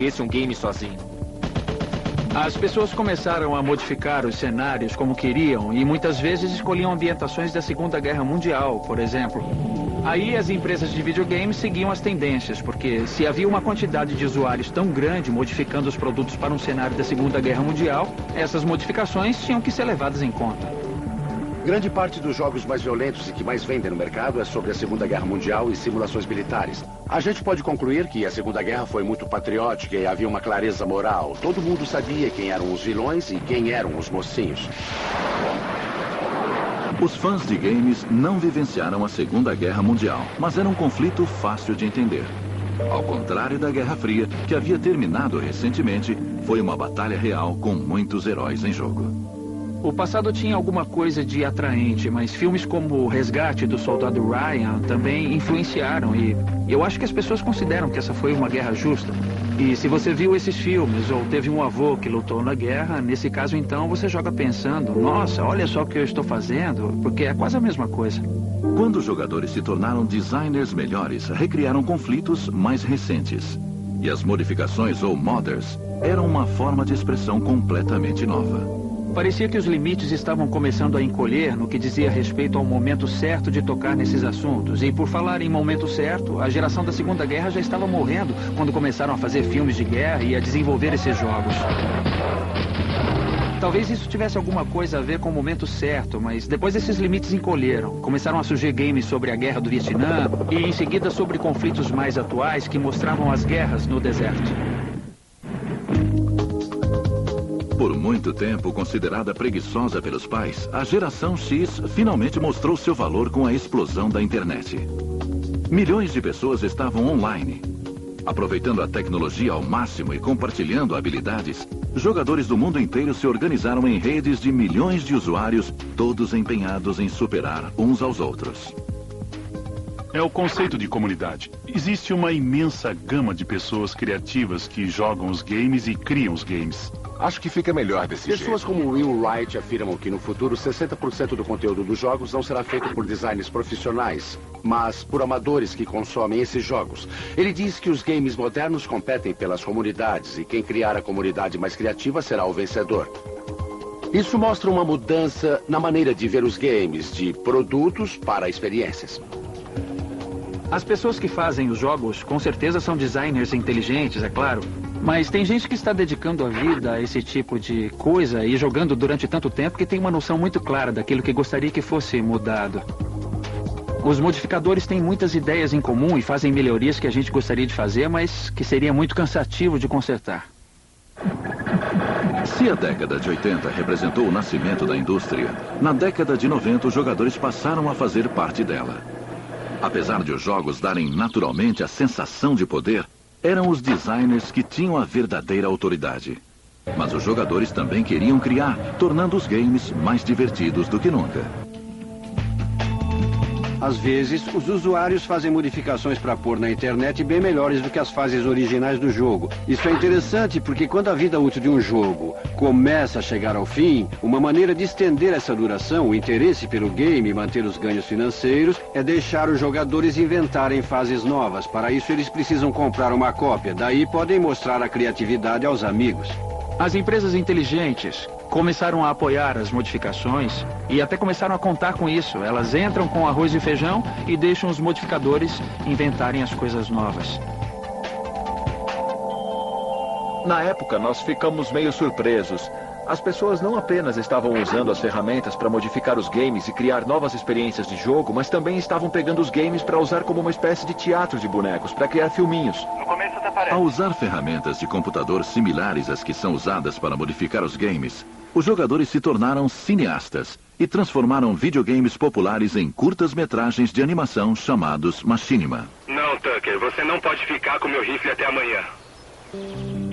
esse um game sozinho. As pessoas começaram a modificar os cenários como queriam e muitas vezes escolhiam ambientações da Segunda Guerra Mundial, por exemplo. Aí as empresas de videogames seguiam as tendências, porque se havia uma quantidade de usuários tão grande modificando os produtos para um cenário da Segunda Guerra Mundial, essas modificações tinham que ser levadas em conta. Grande parte dos jogos mais violentos e que mais vendem no mercado é sobre a Segunda Guerra Mundial e simulações militares. A gente pode concluir que a Segunda Guerra foi muito patriótica e havia uma clareza moral. Todo mundo sabia quem eram os vilões e quem eram os mocinhos. Os fãs de games não vivenciaram a Segunda Guerra Mundial, mas era um conflito fácil de entender. Ao contrário da Guerra Fria, que havia terminado recentemente, foi uma batalha real com muitos heróis em jogo. O passado tinha alguma coisa de atraente, mas filmes como O Resgate do Soldado Ryan também influenciaram e eu acho que as pessoas consideram que essa foi uma guerra justa. E se você viu esses filmes ou teve um avô que lutou na guerra, nesse caso então você joga pensando, nossa, olha só o que eu estou fazendo, porque é quase a mesma coisa. Quando os jogadores se tornaram designers melhores, recriaram conflitos mais recentes. E as modificações ou modders eram uma forma de expressão completamente nova. Parecia que os limites estavam começando a encolher no que dizia respeito ao momento certo de tocar nesses assuntos. E por falar em momento certo, a geração da Segunda Guerra já estava morrendo quando começaram a fazer filmes de guerra e a desenvolver esses jogos. Talvez isso tivesse alguma coisa a ver com o momento certo, mas depois esses limites encolheram. Começaram a surgir games sobre a Guerra do Vietnã e em seguida sobre conflitos mais atuais que mostravam as guerras no deserto. Por muito tempo considerada preguiçosa pelos pais, a geração X finalmente mostrou seu valor com a explosão da internet. Milhões de pessoas estavam online. Aproveitando a tecnologia ao máximo e compartilhando habilidades, jogadores do mundo inteiro se organizaram em redes de milhões de usuários, todos empenhados em superar uns aos outros. É o conceito de comunidade. Existe uma imensa gama de pessoas criativas que jogam os games e criam os games. Acho que fica melhor desse jeito. Pessoas como Will Wright afirmam que no futuro 60% do conteúdo dos jogos não será feito por designers profissionais, mas por amadores que consomem esses jogos. Ele diz que os games modernos competem pelas comunidades e quem criar a comunidade mais criativa será o vencedor. Isso mostra uma mudança na maneira de ver os games, de produtos para experiências. As pessoas que fazem os jogos com certeza são designers inteligentes, é claro. Mas tem gente que está dedicando a vida a esse tipo de coisa e jogando durante tanto tempo que tem uma noção muito clara daquilo que gostaria que fosse mudado. Os modificadores têm muitas ideias em comum e fazem melhorias que a gente gostaria de fazer, mas que seria muito cansativo de consertar. Se a década de 80 representou o nascimento da indústria, na década de 90 os jogadores passaram a fazer parte dela. Apesar de os jogos darem naturalmente a sensação de poder, eram os designers que tinham a verdadeira autoridade. Mas os jogadores também queriam criar, tornando os games mais divertidos do que nunca. Às vezes, os usuários fazem modificações para pôr na internet bem melhores do que as fases originais do jogo. Isso é interessante porque quando a vida útil de um jogo começa a chegar ao fim, uma maneira de estender essa duração, o interesse pelo game e manter os ganhos financeiros, é deixar os jogadores inventarem fases novas. Para isso, eles precisam comprar uma cópia. Daí podem mostrar a criatividade aos amigos. As empresas inteligentes começaram a apoiar as modificações e até começaram a contar com isso. Elas entram com arroz e feijão e deixam os modificadores inventarem as coisas novas. Na época, nós ficamos meio surpresos. As pessoas não apenas estavam usando as ferramentas para modificar os games e criar novas experiências de jogo, mas também estavam pegando os games para usar como uma espécie de teatro de bonecos, para criar filminhos. No começo até parece. Ao usar ferramentas de computador similares às que são usadas para modificar os games, os jogadores se tornaram cineastas e transformaram videogames populares em curtas-metragens de animação chamados Machinima. Não, Tucker, você não pode ficar com meu rifle até amanhã.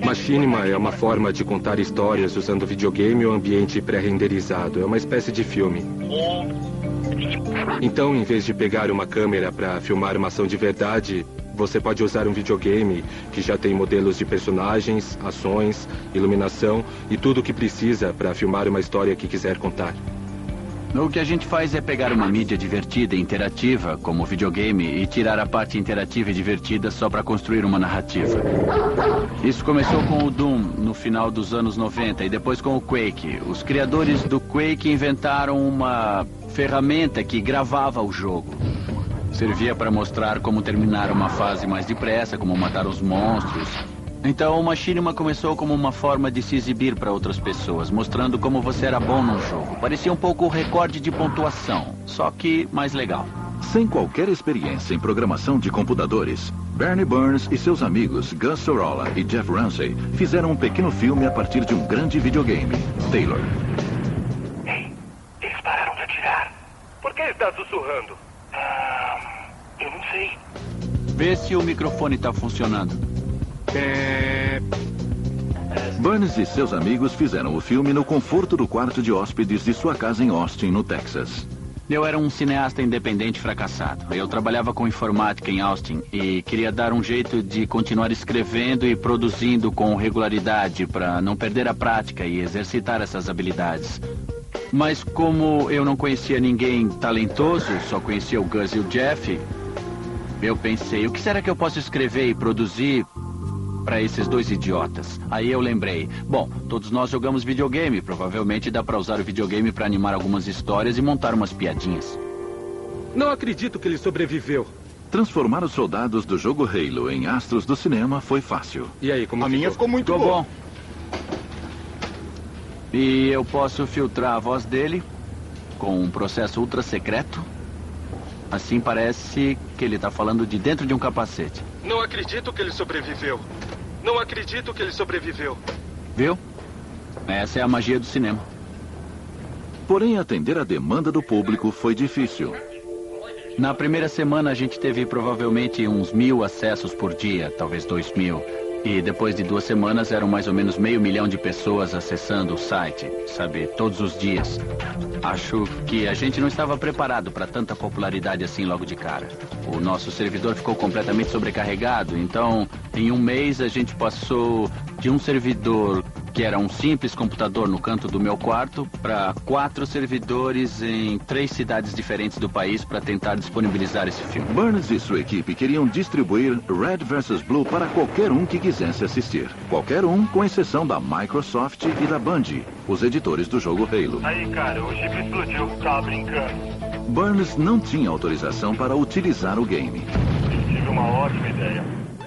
Machinima é uma forma de contar histórias usando videogame ou ambiente pré-renderizado. É uma espécie de filme. Então, em vez de pegar uma câmera para filmar uma ação de verdade, você pode usar um videogame que já tem modelos de personagens, ações, iluminação e tudo o que precisa para filmar uma história que quiser contar. O que a gente faz é pegar uma mídia divertida e interativa, como o videogame, e tirar a parte interativa e divertida só para construir uma narrativa. Isso começou com o Doom, no final dos anos 90, e depois com o Quake. Os criadores do Quake inventaram uma ferramenta que gravava o jogo. Servia para mostrar como terminar uma fase mais depressa, como matar os monstros. Então, o Machinima começou como uma forma de se exibir para outras pessoas, mostrando como você era bom no jogo. Parecia um pouco o recorde de pontuação, só que mais legal. Sem qualquer experiência em programação de computadores, Bernie Burns e seus amigos Gus Sorolla e Jeff Ramsey fizeram um pequeno filme a partir de um grande videogame, Taylor. Ei, eles pararam de atirar. Por que está sussurrando? Eu não sei. Vê se o microfone está funcionando. Burns e seus amigos fizeram o filme no conforto do quarto de hóspedes de sua casa em Austin, no Texas. Eu era um cineasta independente fracassado. Eu trabalhava com informática em Austin e queria dar um jeito de continuar escrevendo e produzindo com regularidade para não perder a prática e exercitar essas habilidades. Mas como eu não conhecia ninguém talentoso, só conhecia o Gus e o Jeff, eu pensei, o que será que eu posso escrever e produzir para esses dois idiotas? Aí eu lembrei, bom, todos nós jogamos videogame, provavelmente dá para usar o videogame para animar algumas histórias e montar umas piadinhas. Não acredito que ele sobreviveu. Transformar os soldados do jogo Halo em astros do cinema foi fácil. E aí, como A minha ficou muito Ficou boa. bom. E eu posso filtrar a voz dele com um processo ultra secreto. Assim parece que ele está falando de dentro de um capacete. Não acredito que ele sobreviveu. Não acredito que ele sobreviveu. Viu? Essa é a magia do cinema. Porém, atender a demanda do público foi difícil. Na primeira semana a gente teve provavelmente uns 1.000 acessos por dia, talvez 2.000. E depois de 2 semanas eram mais ou menos 500 mil de pessoas acessando o site, sabe, todos os dias. Acho que a gente não estava preparado para tanta popularidade assim logo de cara. O nosso servidor ficou completamente sobrecarregado, então em um mês a gente passou de um servidor que era um simples computador no canto do meu quarto para 4 servidores em 3 cidades diferentes do país para tentar disponibilizar esse filme. Burns e sua equipe queriam distribuir Red vs. Blue para qualquer um que quisesse assistir. Qualquer um, com exceção da Microsoft e da Band, os editores do jogo Halo. Aí, cara, o chip explodiu. Tava brincando. Burns não tinha autorização para utilizar o game. Tive uma ótima ideia.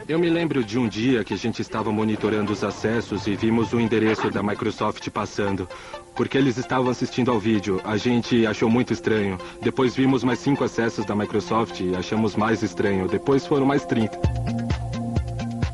Eu me lembro de um dia que a gente estava monitorando os acessos e vimos o endereço da Microsoft passando. Porque eles estavam assistindo ao vídeo. A gente achou muito estranho. Depois vimos mais 5 acessos da Microsoft e achamos mais estranho. Depois foram mais 30.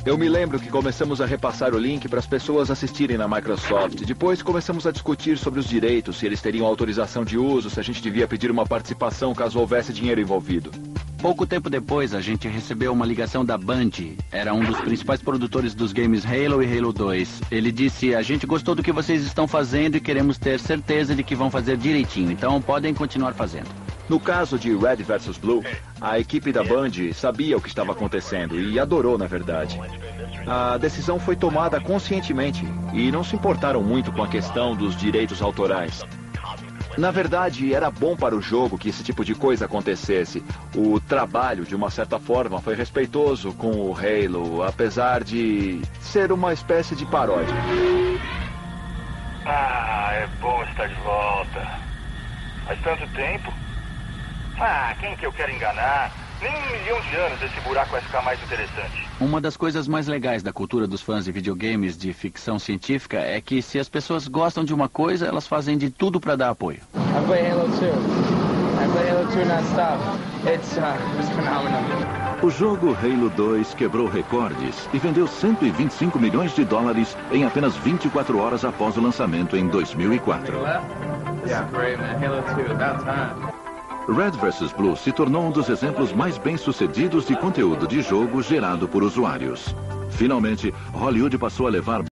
Eu me lembro que começamos a repassar o link para as pessoas assistirem na Microsoft. Depois começamos a discutir sobre os direitos, se eles teriam autorização de uso, se a gente devia pedir uma participação caso houvesse dinheiro envolvido. Pouco tempo depois, a gente recebeu uma ligação da Band. Era um dos principais produtores dos games Halo e Halo 2. Ele disse, a gente gostou do que vocês estão fazendo e queremos ter certeza de que vão fazer direitinho, então podem continuar fazendo. No caso de Red vs. Blue, a equipe da Band sabia o que estava acontecendo e adorou, na verdade. A decisão foi tomada conscientemente e não se importaram muito com a questão dos direitos autorais. Na verdade, era bom para o jogo que esse tipo de coisa acontecesse. O trabalho, de uma certa forma, foi respeitoso com o Halo, apesar de ser uma espécie de paródia. Ah, é bom estar de volta. Faz tanto tempo. Ah, quem que eu quero enganar? Nem 1 milhão de anos esse buraco vai ficar mais interessante. Uma das coisas mais legais da cultura dos fãs de videogames de ficção científica é que se as pessoas gostam de uma coisa, elas fazem de tudo para dar apoio. I play Halo 2. I play Halo 2 non-stop. It's phenomenal. O jogo Halo 2 quebrou recordes e vendeu 125 milhões de dólares em apenas 24 horas após o lançamento em 2004. Yeah, great, man. Halo 2, about time. Red vs. Blue se tornou um dos exemplos mais bem-sucedidos de conteúdo de jogo gerado por usuários. Finalmente, Hollywood passou a levar